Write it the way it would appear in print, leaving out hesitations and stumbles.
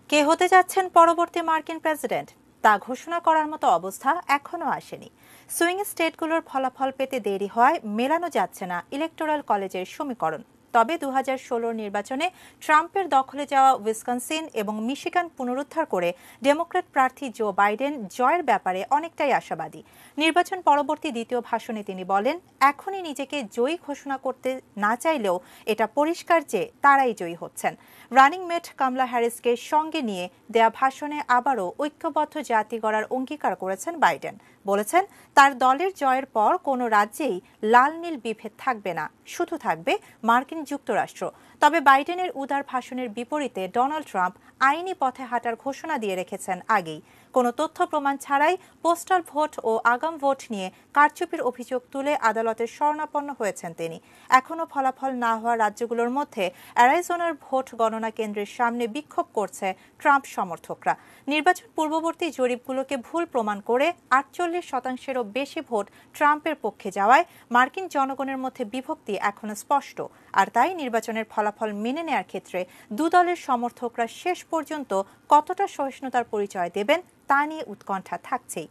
কে হতে যাচ্ছেন পরবর্তী মার্কিন প্রেসিডেন্ট তা ঘোষণা করার মতো অবস্থা এখনো আসেনি। সুইং স্টেটগুলোর ফলাফল পেতে দেরি হওয়ায় মেলানো যাচ্ছে না ইলেকটোরাল কলেজের সমীকরণ। তবে 2016 নির্বাচনে ট্রাম্পের দখলে যাওয়া উইসকনসিন এবং মিশিগান পুনরুদ্ধার করে ডেমোক্র্যাট প্রার্থী জো বাইডেন জয়ের ব্যাপারে অনেকটাই আশাবাদী। নির্বাচন পরবর্তী দ্বিতীয় ভাষণে তিনি বলেন, এখনই নিজেকে জয়ী ঘোষণা করতে না চাইলেও এটা পরিষ্কার যে তারাই জয়ী হচ্ছেন। রানিং মেট কামলা হ্যারিসকে সঙ্গে নিয়ে দেয়া ভাষণে আবারও ঐক্যবদ্ধ জাতি গড়ার অঙ্গীকার করেছেন বাইডেন। বলেছেন, তার দলের জয়ের পর কোনো রাজ্যেই লাল নীল বিভেদ থাকবে না, শুধু থাকবে মার্কিন যুক্তরাষ্ট্র। তবে বাইডেনের উদার ভাষণের বিপরীতে ডোনাল্ড ট্রাম্প আইনি পথে হাঁটার ঘোষণা দিয়ে রেখেছেন আগেই। কোনো তথ্য প্রমাণ ছাড়াই পোস্টাল ভোট ও আগাম ভোট নিয়ে কারচুপির অভিযোগ তুলে আদালতের শরণাপন্ন হয়েছেন তিনি। এখনও ফলাফল না হওয়া রাজ্যগুলোর মধ্যে অ্যারিজোনার ভোট গণনা কেন্দ্রের সামনে বিক্ষোভ করছে ট্রাম্প সমর্থকরা। নির্বাচন পূর্ববর্তী জরিপগুলোকে ভুল প্রমাণ করে 48%-এরও বেশি ভোট ট্রাম্পের পক্ষে যাওয়ায় মার্কিন জনগণের মধ্যে বিভক্তি এখনো স্পষ্ট। আর তাই নির্বাচনের ফলাফল মেনে নেয়ার ক্ষেত্রে দু দলের সমর্থকরা শেষ পর্যন্ত কতটা সহিষ্ণুতার পরিচয় দেবেন তা নিয়ে উৎকণ্ঠা থাকছেই।